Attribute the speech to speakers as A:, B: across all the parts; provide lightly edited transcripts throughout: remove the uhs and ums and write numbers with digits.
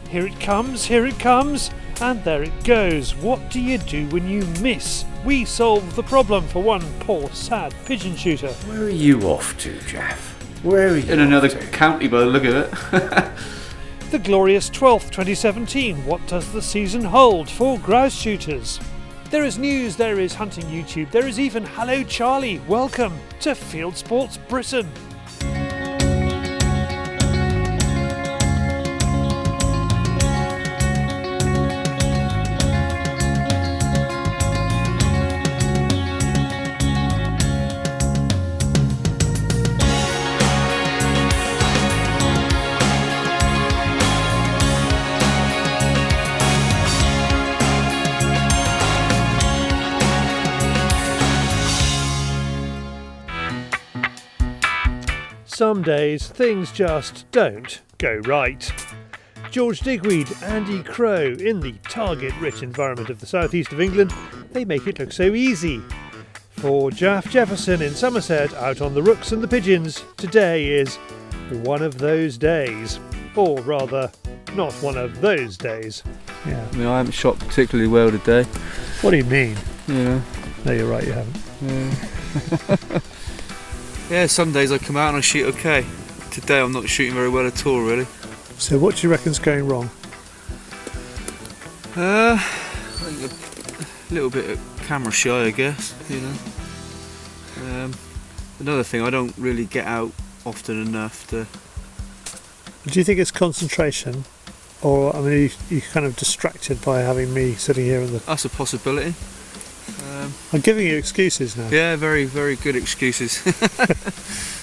A: Here it comes, and there it goes. What do you do when you miss? We solve the problem for one poor, sad pigeon shooter.
B: Where are you off to, Jaf? Where are you?
C: In another county by the look of it.
A: The glorious 12th, 2017. What does the season hold for grouse shooters? There is news, there is hunting YouTube, there is even Hallo Charlie. Welcome to Fieldsports Britain. Some days things just don't go right. George Digweed, Andy Crow, in the target-rich environment of the southeast of England, they make it look so easy. For Jaf Jefferson in Somerset, out on the rooks and the pigeons, today is one of those days. Or rather, not one of those days.
C: Yeah. I mean, I haven't shot particularly well today.
A: What do you mean?
C: Yeah.
A: No, you're right, you haven't.
C: Yeah. Yeah, some days I come out and I shoot okay. Today I'm not shooting very well at all, really.
A: So what do you reckon's going wrong?
C: I think a little bit of camera shy, I guess, you know. Another thing, I don't really get out often enough to...
A: Do you think it's concentration? Or, I mean, are you kind of distracted by having me sitting here in the...
C: That's a possibility.
A: I'm giving you excuses now.
C: Yeah, very, very good excuses.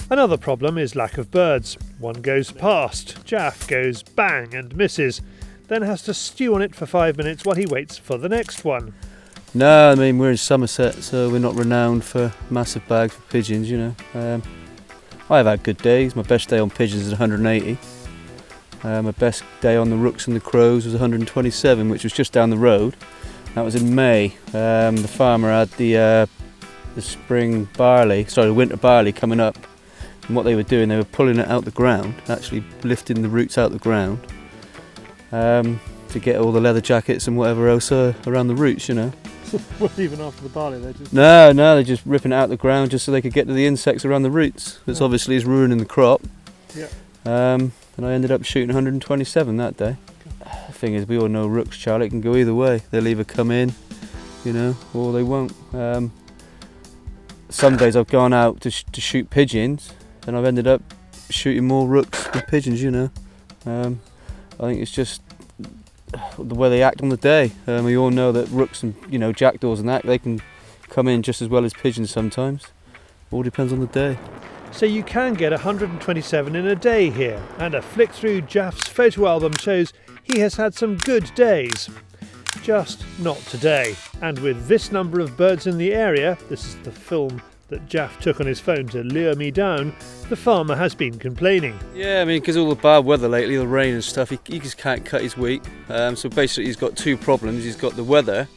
A: Another problem is lack of birds. One goes past, Jaf goes bang and misses, then has to stew on it for 5 minutes while he waits for the next one.
D: No, I mean, we're in Somerset, so we're not renowned for massive bags for pigeons, you know. I have had good days. My best day on pigeons is 180. My best day on the rooks and the crows was 127, which was just down the road. That was in May. The farmer had the winter barley coming up, and what they were doing, they were pulling it out the ground, actually lifting the roots out the ground, to get all the leather jackets and whatever else around the roots, you know.
A: Well, even after the barley, they just...
D: No, they're just ripping it out the ground just so they could get to the insects around the roots, which obviously is ruining the crop.
A: Yeah.
D: And I ended up shooting 127 that day. The thing is, we all know rooks, Charlie, it can go either way. They'll either come in, you know, or they won't. Some days I've gone out to shoot pigeons, and I've ended up shooting more rooks than pigeons, you know. I think it's just the way they act on the day. We all know that rooks and, you know, jackdaws and that, they can come in just as well as pigeons sometimes. All depends on the day.
A: So you can get 127 in a day here, and a flick through Jaf's photo album shows he has had some good days. Just not today. And with this number of birds in the area, this is the film that Jaf took on his phone to lure me down, the farmer has been complaining.
D: Yeah, I mean, because all the bad weather lately, the rain and stuff, he just can't cut his wheat. So basically he's got two problems. He's got the weather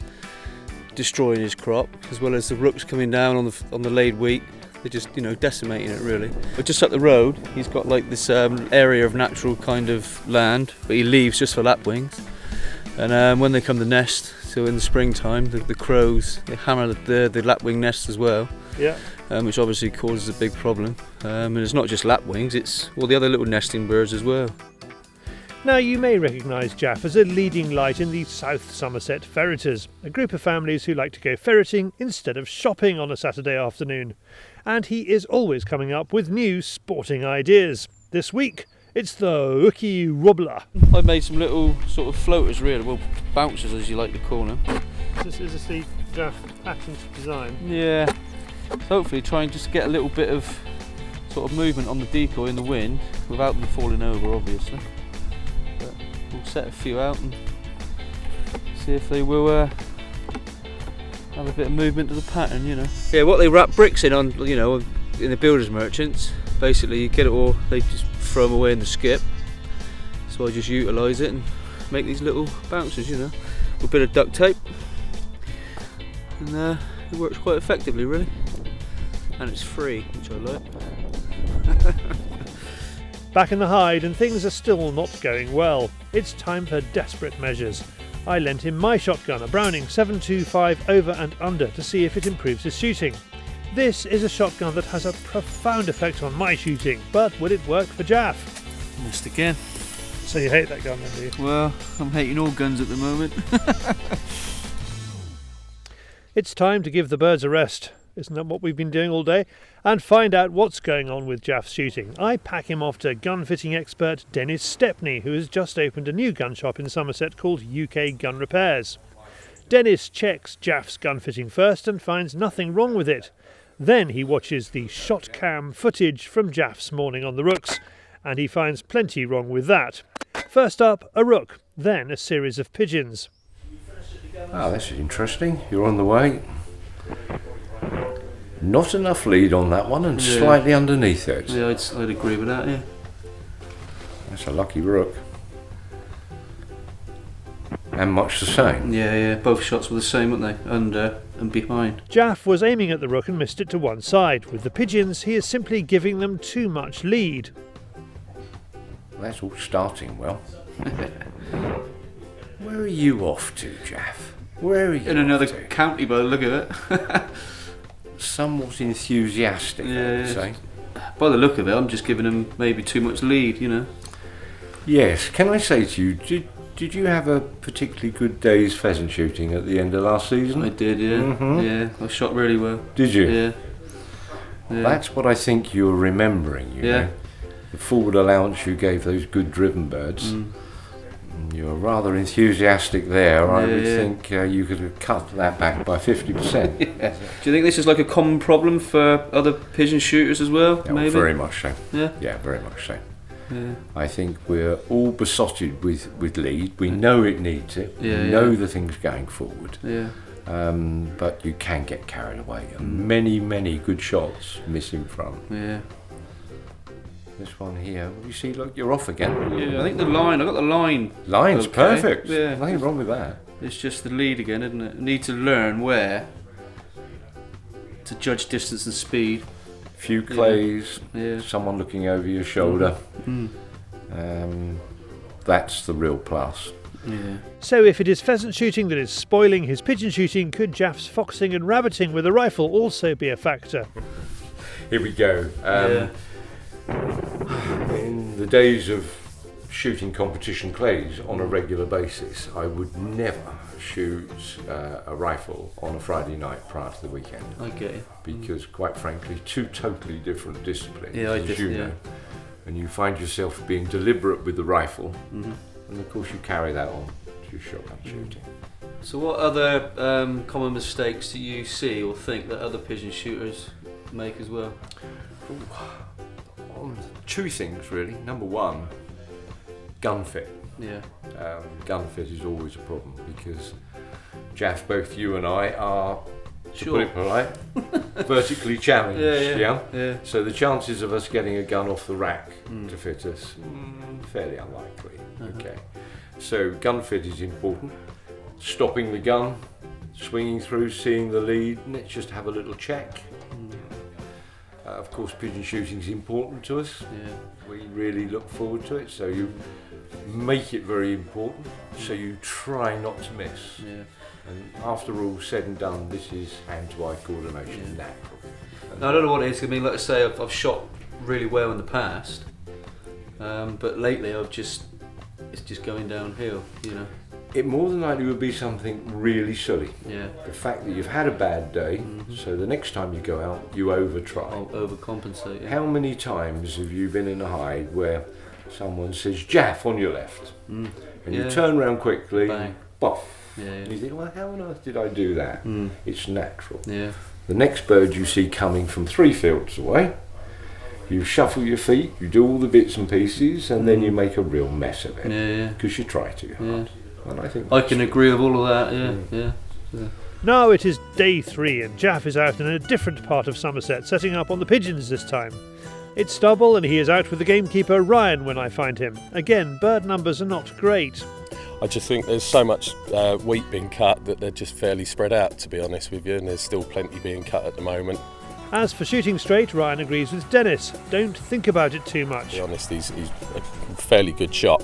D: destroying his crop, as well as the rooks coming down on the laid wheat. They're just, you know, decimating it really. But just up the road, he's got like this area of natural kind of land, but he leaves just for lapwings. And when they come to nest, so in the springtime, the crows, they hammer the lapwing nests as well.
A: Yeah.
D: Which obviously causes a big problem. And it's not just lapwings, it's all the other little nesting birds as well.
A: Now you may recognise Jaf as a leading light in the South Somerset Ferreters, a group of families who like to go ferreting instead of shopping on a Saturday afternoon. And he is always coming up with new sporting ideas. This week, it's the hooky wobbler.
D: I made some little sort of floaters really, well, bouncers as you like to call them.
A: Is this the Jaf patent design?
D: Yeah, so hopefully try and just get a little bit of sort of movement on the decoy in the wind without them falling over obviously. But we'll set a few out and see if they will have a bit of movement to the pattern, you know. Yeah, what they wrap bricks in on, you know, in the builders merchants, basically you get it all, they just throw them away in the skip. So I just utilise it and make these little bouncers, you know, with a bit of duct tape. And it works quite effectively really. And it's free, which I like.
A: Back in the hide, and things are still not going well. It's time for desperate measures. I lent him my shotgun, a Browning 7.25 over and under, to see if it improves his shooting. This is a shotgun that has a profound effect on my shooting, but will it work for Jaf?
C: Missed again.
A: So you hate that gun then, do you?
C: Well, I'm hating all guns at the moment.
A: It's time to give the birds a rest. Isn't that what we've been doing all day? And find out what's going on with Jaf's shooting. I pack him off to gun fitting expert Dennis Stepney, who has just opened a new gun shop in Somerset called UK Gun Repairs. Dennis checks Jaf's gun fitting first and finds nothing wrong with it. Then he watches the shot cam footage from Jaf's morning on the Rooks, and he finds plenty wrong with that. First up, a rook, then a series of pigeons.
B: Oh, that's interesting. You're on the way. Not enough lead on that one, and slightly underneath it.
C: Yeah, I'd agree with that, yeah.
B: That's a lucky rook. And much the same.
C: Yeah, both shots were the same, weren't they? Under and behind.
A: Jaf was aiming at the rook and missed it to one side. With the pigeons, he is simply giving them too much lead.
B: That's all starting well. Where are you off to, Jaf? Where are you
C: In another
B: off to?
C: county by the look of it.
B: Somewhat enthusiastic, I would say.
C: By the look of it, I'm just giving them maybe too much lead, you know.
B: Yes, can I say to you, did you have a particularly good day's pheasant shooting at the end of last season?
C: I did, yeah.
B: Mm-hmm.
C: Yeah, I shot really well.
B: Did you?
C: Yeah.
B: That's what I think you're remembering, you know. The forward allowance you gave those good driven birds. You were rather enthusiastic there. I would think you could have cut that back by 50%.
C: Do you think this is like a common problem for other pigeon shooters as well?
B: Yeah,
C: maybe?
B: very much so.
C: Yeah,
B: very much so.
C: Yeah.
B: I think we're all besotted with lead. We know it needs it. We know the thing's going forward.
C: Yeah.
B: But you can get carried away. And many good shots miss in front.
C: Yeah.
B: This one here, you see, look, you're off again.
C: Yeah, I think I got the line.
B: Line's
C: okay.
B: perfect.
C: Yeah.
B: Nothing wrong with that.
C: It's just the lead again, isn't it? I need to learn where to judge distance and speed.
B: Few clays,
C: Yeah.
B: someone looking over your shoulder. That's the real plus.
C: Yeah.
A: So if it is pheasant shooting that is spoiling his pigeon shooting, could Jaf's foxing and rabbiting with a rifle also be a factor?
B: Here we go. In the days of shooting competition clays on a regular basis, I would never shoot a rifle on a Friday night prior to the weekend.
C: I get it.
B: Because, quite frankly, two totally different disciplines,
C: Yeah,
B: as you know. And you find yourself being deliberate with the rifle, and of course you carry that on to your shotgun shooting.
C: So what other common mistakes do you see or think that other pigeon shooters make as well?
B: Two things really. Number one, gun fit.
C: Yeah.
B: Gun fit is always a problem because, Jaf, both you and I are, to put it polite, vertically challenged. Yeah. So the chances of us getting a gun off the rack to fit us, fairly unlikely. Okay. So gun fit is important. Stopping the gun, swinging through, seeing the lead. Let's just have a little check. Of course, pigeon shooting is important to us.
C: Yeah.
B: We really look forward to it, so you make it very important, so you try not to miss.
C: Yeah.
B: And after all said and done, this is hand-to-eye coordination, natural.
C: Now, I don't know what it is. I mean, like I say, I've shot really well in the past, but lately it's just going downhill, you know.
B: It more than likely would be something really silly.
C: Yeah.
B: The fact that you've had a bad day, so the next time you go out, you over-try.
C: I'll overcompensate. Yeah.
B: How many times have you been in a hide where someone says, Jaf, on your left, and you turn around quickly,
C: Bang.
B: boff.
C: Yeah.
B: And you think, well, how on earth did I do that? It's natural.
C: Yeah.
B: The next bird you see coming from 3 fields away, you shuffle your feet, you do all the bits and pieces, and then you make a real mess of it.
C: Yeah.
B: Because you try too hard. And I think
C: I can agree with all of that. Yeah.
A: Now it is day 3 and Jaf is out in a different part of Somerset, setting up on the pigeons this time. It's stubble and he is out with the gamekeeper Ryan when I find him. Again, bird numbers are not great.
E: I just think there's so much wheat being cut that they're just fairly spread out, to be honest with you, and there's still plenty being cut at the moment.
A: As for shooting straight, Ryan agrees with Dennis. Don't think about it too much.
E: To be honest, he's a fairly good shot.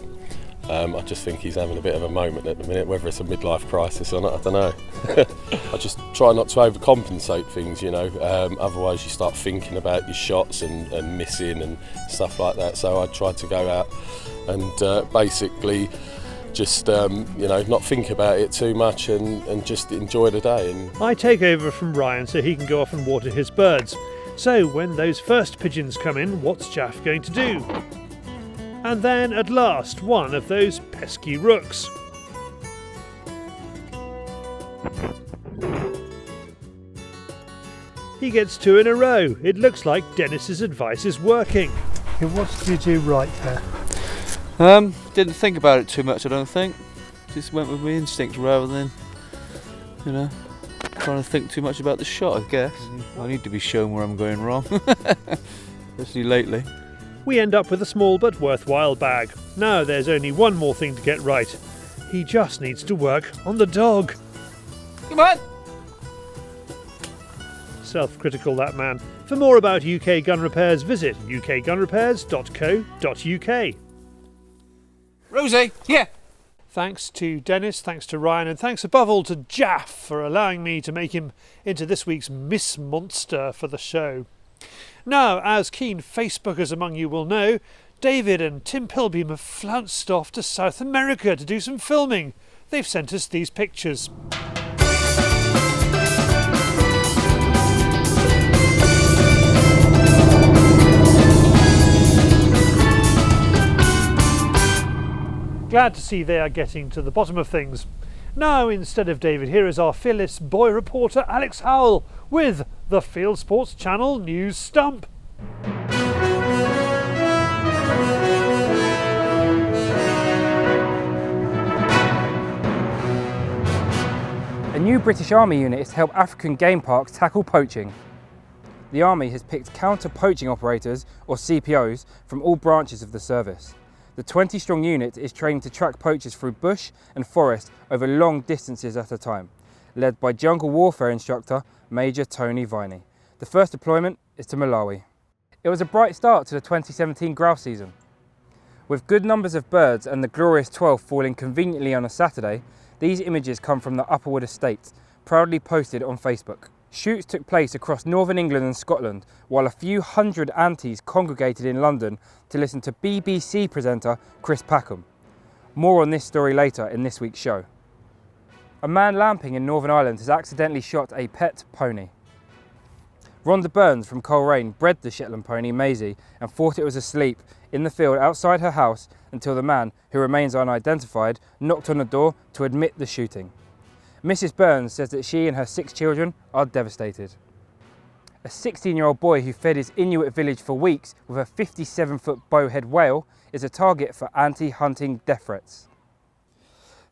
E: I just think he's having a bit of a moment at the minute, whether it's a midlife crisis or not, I don't know. I just try not to overcompensate things, you know, otherwise you start thinking about your shots and missing and stuff like that. So I try to go out and basically just, you know, not think about it too much and just enjoy the day. And
A: I take over from Ryan so he can go off and water his birds. So when those first pigeons come in, what's Jaf going to do? And then at last, one of those pesky rooks. He gets 2 in a row. It looks like Dennis's advice is working. What did you do right there?
D: Didn't think about it too much, I don't think. Just went with my instinct rather than, you know, trying to think too much about the shot, I guess. I need to be shown where I'm going wrong, especially lately.
A: We end up with a small but worthwhile bag. Now there's only one more thing to get right. He just needs to work on the dog.
D: Come on!
A: Self-critical, that man. For more about UK gun repairs, visit ukgunrepairs.co.uk.
D: Rosie, here!
A: Thanks to Dennis, thanks to Ryan, and thanks above all to Jaf for allowing me to make him into this week's Miss Monster for the show. Now, as keen Facebookers among you will know, David and Tim Pilbeam have flounced off to South America to do some filming. They've sent us these pictures. Glad to see they are getting to the bottom of things. Now, instead of David, here is our fearless boy reporter Alex Howell with the Fieldsports Channel News Stump.
F: A new British Army unit is to help African game parks tackle poaching. The Army has picked counter-poaching operators, or CPOs, from all branches of the service. The 20-strong unit is trained to track poachers through bush and forest over long distances at a time, led by jungle warfare instructor Major Tony Viney. The first deployment is to Malawi. It was a bright start to the 2017 grouse season. With good numbers of birds and the glorious 12 falling conveniently on a Saturday, these images come from the Upperwood Estate, proudly posted on Facebook. Shoots took place across northern England and Scotland, while a few hundred aunties congregated in London to listen to BBC presenter Chris Packham. More on this story later in this week's show. A man lamping in Northern Ireland has accidentally shot a pet pony. Rhonda Burns from Coleraine bred the Shetland pony Maisie and thought it was asleep in the field outside her house until the man, who remains unidentified, knocked on the door to admit the shooting. Mrs. Burns says that she and her 6 children are devastated. A 16-year-old boy who fed his Inuit village for weeks with a 57-foot bowhead whale is a target for anti-hunting death threats.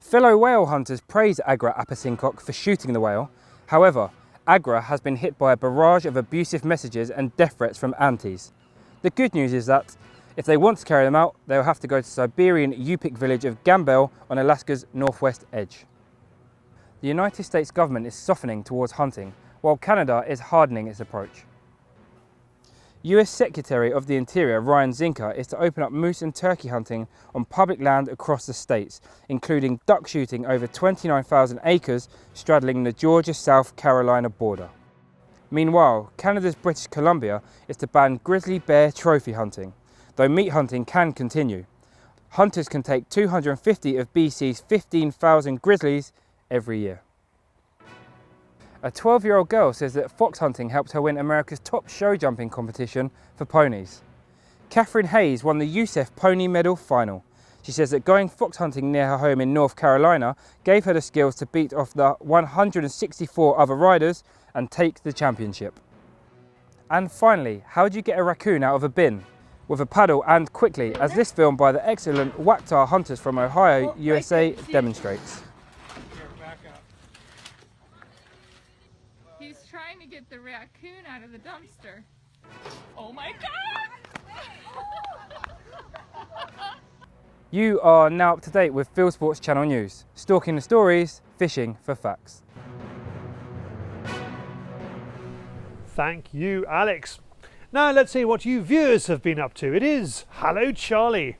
F: Fellow whale hunters praise Agra Apasinkok for shooting the whale. However, Agra has been hit by a barrage of abusive messages and death threats from aunties. The good news is that if they want to carry them out, they will have to go to Siberian Yupik village of Gambel on Alaska's northwest edge. The United States government is softening towards hunting, while Canada is hardening its approach. US Secretary of the Interior Ryan Zinke is to open up moose and turkey hunting on public land across the states, including duck shooting over 29,000 acres straddling the Georgia-South Carolina border. Meanwhile, Canada's British Columbia is to ban grizzly bear trophy hunting, though meat hunting can continue. Hunters can take 250 of BC's 15,000 grizzlies every year. A 12-year-old girl says that foxhunting helped her win America's top show jumping competition for ponies. Catherine Hayes won the USEF Pony Medal final. She says that going foxhunting near her home in North Carolina gave her the skills to beat off the 164 other riders and take the championship. And finally, how do you get a raccoon out of a bin? With a paddle and quickly, as this film by the excellent Waktah hunters from Ohio, USA demonstrates.
G: Trying to get the raccoon out of the dumpster. Oh my God!
F: You are now up to date with Fieldsports Channel News, stalking the stories, fishing for facts.
A: Thank you, Alex. Now let's see what you viewers have been up to. It is Hallo Charlie.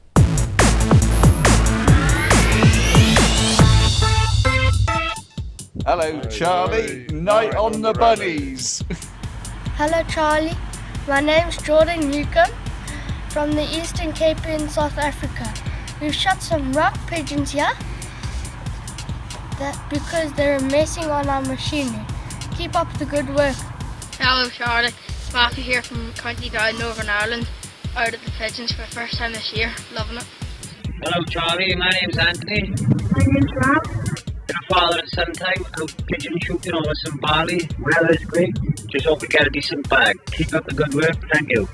H: Hello Charlie, night on the bunnies.
I: Hello Charlie, my name's Jordan Newcomb from the Eastern Cape in South Africa. We've shot some rock pigeons here because they're messing on our machinery. Keep up the good work.
J: Hello Charlie, Matthew here from County Down, Northern Ireland, out at the pigeons for the first time this year, loving it.
K: Hello Charlie, my name's Anthony.
I: My name's Rob.
K: Been a father at some time, out pigeon shooting over some barley. Weather's great, just hope we get a decent bag. Keep up the good work, thank you.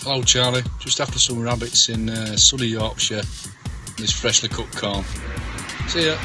L: Hello Charlie, just after some rabbits in sunny Yorkshire, this freshly cooked corn. See ya.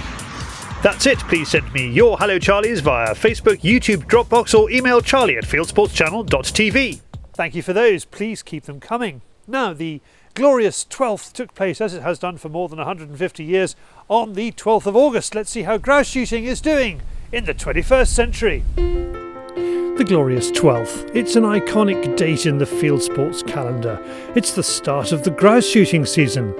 A: That's it. Please send me your Hello Charlies via Facebook, YouTube, Dropbox or email charlie@fieldsportschannel.tv. Thank you for those. Please keep them coming. Now, the glorious 12th took place, as it has done for more than 150 years, on the 12th of August. Let's see how grouse shooting is doing in the 21st century. The glorious 12th. It's an iconic date in the field sports calendar. It's the start of the grouse shooting season.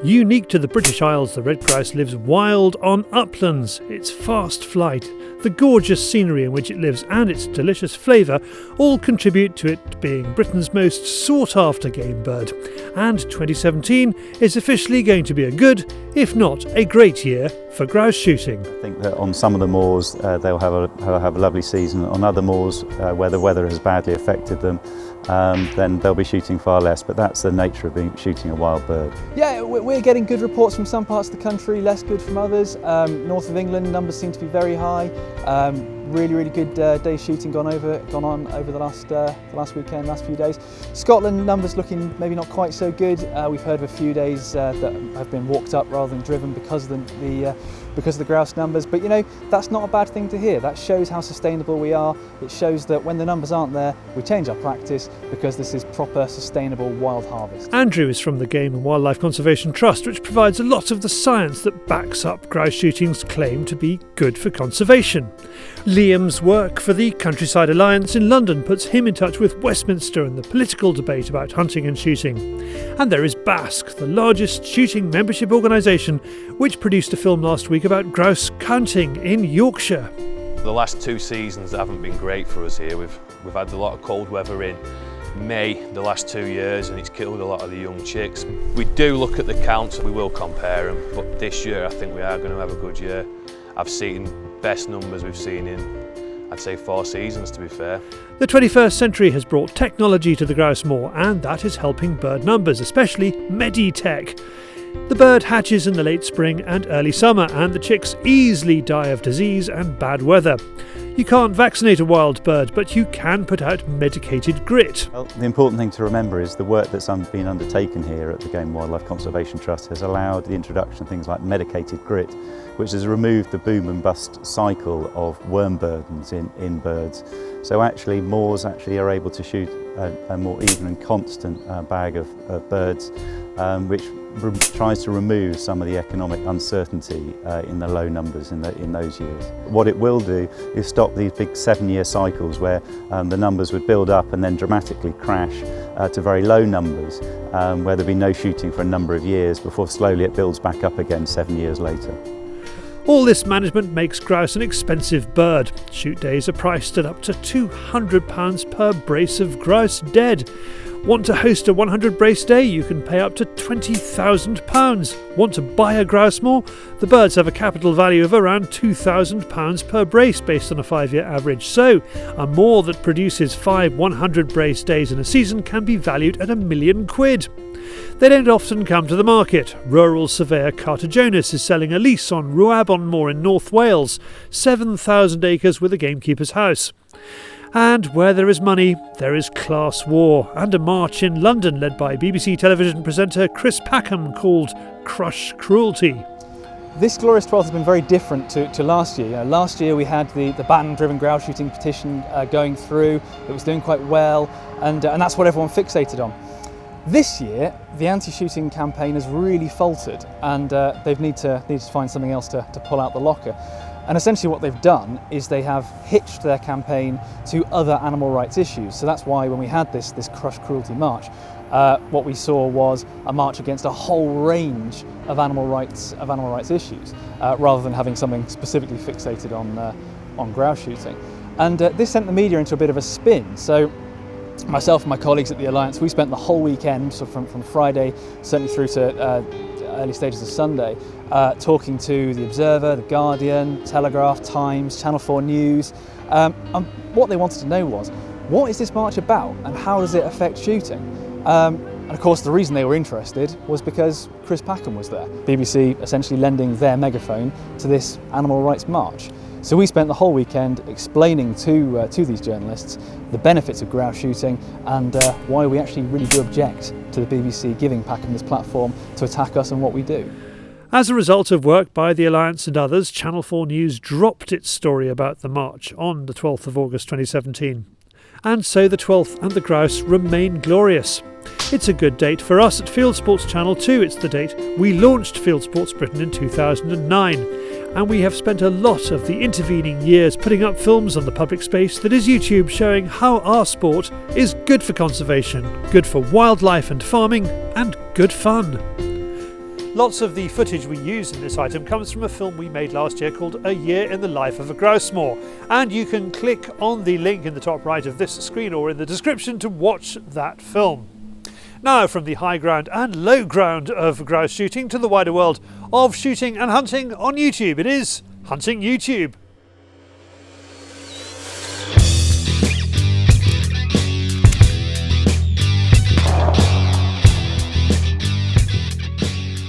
A: Unique to the British Isles, the red grouse lives wild on uplands. Its fast flight, the gorgeous scenery in which it lives and its delicious flavour all contribute to it being Britain's most sought-after game bird. And 2017 is officially going to be a good, if not a great year for grouse shooting.
M: I think that on some of the moors they'll have a lovely season. On other moors where the weather has badly affected them, then they'll be shooting far less, but that's the nature of shooting a wild bird.
N: Yeah, we're getting good reports from some parts of the country, less good from others. North of England, numbers seem to be very high. Really good day shooting gone on over the last weekend, last few days. Scotland, numbers looking maybe not quite so good. We've heard of a few days that have been walked up rather than driven because of the grouse numbers. But you know, that's not a bad thing to hear. That shows how sustainable we are. It shows that when the numbers aren't there, we change our practice because this is proper, sustainable wild harvest.
A: Andrew is from the Game and Wildlife Conservation Trust, which provides a lot of the science that backs up grouse shooting's claim to be good for conservation. Liam's work for the Countryside Alliance in London puts him in touch with Westminster and the political debate about hunting and shooting. And there is Basque, the largest shooting membership organisation, which produced a film last week about grouse counting in Yorkshire.
O: The last 2 seasons haven't been great for us here. We've had a lot of cold weather in May the last 2 years and it's killed a lot of the young chicks. We do look at the counts, we will compare them, but this year I think we are going to have a good year. I've seen best numbers we've seen in, I'd say, 4 seasons to be fair.
A: The 21st century has brought technology to the grouse moor and that is helping bird numbers, especially Meditech. The bird hatches in the late spring and early summer and the chicks easily die of disease and bad weather. You can't vaccinate a wild bird, but you can put out medicated grit.
M: Well, the important thing to remember is the work that's been undertaken here at the Game and Wildlife Conservation Trust has allowed the introduction of things like medicated grit, which has removed the boom and bust cycle of worm burdens in birds. So actually moors are able to shoot a more even and constant bag of birds, which tries to remove some of the economic uncertainty in the low numbers in those years. What it will do is stop these big 7-year cycles where the numbers would build up and then dramatically crash to very low numbers, where there'd be no shooting for a number of years before slowly it builds back up again 7 years later.
A: All this management makes grouse an expensive bird. Shoot days are priced at up to £200 per brace of grouse dead. Want to host a 100 brace day? You can pay up to £20,000. Want to buy a grouse moor? The birds have a capital value of around £2,000 per brace based on a 5-year average. So, a moor that produces 5 100 brace days in a season can be valued at £1 million. They don't often come to the market. Rural surveyor Carter Jonas is selling a lease on Rwabon Moor in North Wales, 7,000 acres with a gamekeeper's house. And where there is money, there is class war, and a march in London led by BBC television presenter Chris Packham called Crush Cruelty.
N: This Glorious 12th has been very different to last year. Last year we had the ban-driven grouse shooting petition going through. It was doing quite well, and that's what everyone fixated on. This year, the anti-shooting campaign has really faltered, and they need to find something else to pull out the locker. And essentially what they've done is they have hitched their campaign to other animal rights issues. So that's why when we had this Crush Cruelty march, what we saw was a march against a whole range of animal rights issues, rather than having something specifically fixated on grouse shooting. And this sent the media into a bit of a spin. So myself and my colleagues at the Alliance, we spent the whole weekend, so from Friday certainly through to early stages of Sunday, talking to The Observer, The Guardian, Telegraph, Times, Channel 4 News. And what they wanted to know was, what is this march about and how does it affect shooting? And of course the reason they were interested was because Chris Packham was there. BBC essentially lending their megaphone to this animal rights march. So we spent the whole weekend explaining to these journalists the benefits of grouse shooting and why we actually really do object to the BBC giving Packham this platform to attack us and what we do.
A: As a result of work by the Alliance and others, Channel 4 News dropped its story about the march on the 12th of August 2017. And so the 12th and the grouse remain glorious. It's a good date for us at Fieldsports Channel too. It's the date we launched Fieldsports Britain in 2009. And we have spent a lot of the intervening years putting up films on the public space that is YouTube, showing how our sport is good for conservation, good for wildlife and farming, and good fun. Lots of the footage we use in this item comes from a film we made last year called A Year in the Life of a Grouse Moor, and you can click on the link in the top right of this screen or in the description to watch that film. Now, from the high ground and low ground of grouse shooting to the wider world of shooting and hunting on YouTube, it is Hunting YouTube.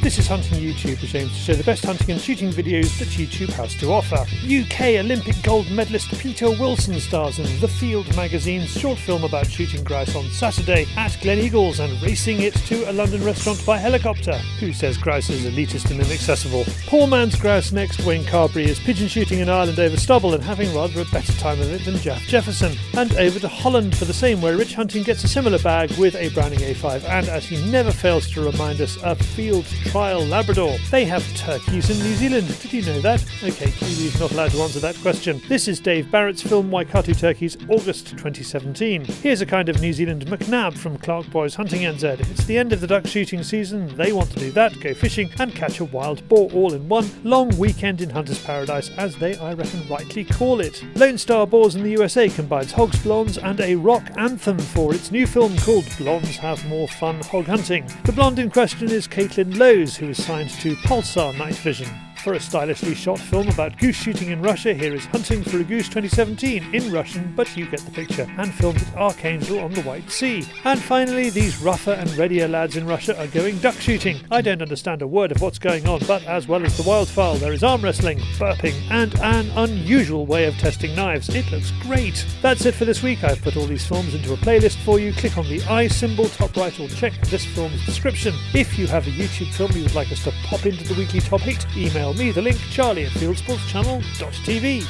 A: This is Hunting YouTube, which aims to show the best hunting and shooting videos that YouTube has to offer. UK Olympic gold medalist Peter Wilson stars in The Field magazine's short film about shooting grouse on Saturday at Glen Eagles and racing it to a London restaurant by helicopter. Who says grouse is elitist and inaccessible? Poor man's grouse next, Wayne Carberry is pigeon shooting in Ireland over stubble and having rather a better time of it than Jaf Jefferson. And over to Holland for the same, where Rich Hunting gets a similar bag with a Browning A5 and, as he never fails to remind us, a field trial Labrador. They have turkeys in New Zealand. Did you know that? Okay, Kiwi's not allowed to answer that question. This is Dave Barrett's film Waikato Turkeys, August 2017. Here's a kind of New Zealand McNab from Clark Boy's Hunting NZ. It's the end of the duck shooting season. They want to do that, go fishing and catch a wild boar all in one long weekend in Hunter's Paradise, as they, I reckon, rightly call it. Lone Star Boars in the USA combines hogs, blondes and a rock anthem for its new film called Blondes Have More Fun Hog Hunting. The blonde in question is Caitlin Lowes, who is signed to Pulsar Night Vision. For a stylishly shot film about goose shooting in Russia, here is Hunting for a Goose 2017 in Russian, but you get the picture, and filmed at Archangel on the White Sea. And finally, these rougher and readier lads in Russia are going duck shooting. I don't understand a word of what's going on, but as well as the wildfowl, there is arm wrestling, burping, and an unusual way of testing knives. It looks great. That's it for this week. I've put all these films into a playlist for you. Click on the I symbol top right or check this film's description. If you have a YouTube film you would like us to pop into the weekly top 8, email me the link, charlie@fieldsportschannel.tv.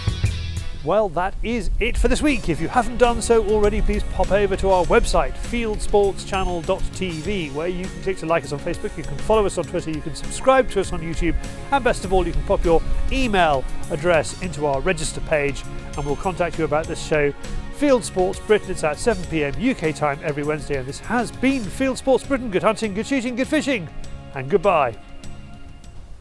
A: Well, that is it for this week. If you haven't done so already, please pop over to our website, fieldsportschannel.tv, where you can click to like us on Facebook, you can follow us on Twitter, you can subscribe to us on YouTube, and best of all, you can pop your email address into our register page and we'll contact you about this show. Fieldsports Britain, it's at 7 PM UK time every Wednesday, and this has been Fieldsports Britain. Good hunting, good shooting, good fishing, and goodbye.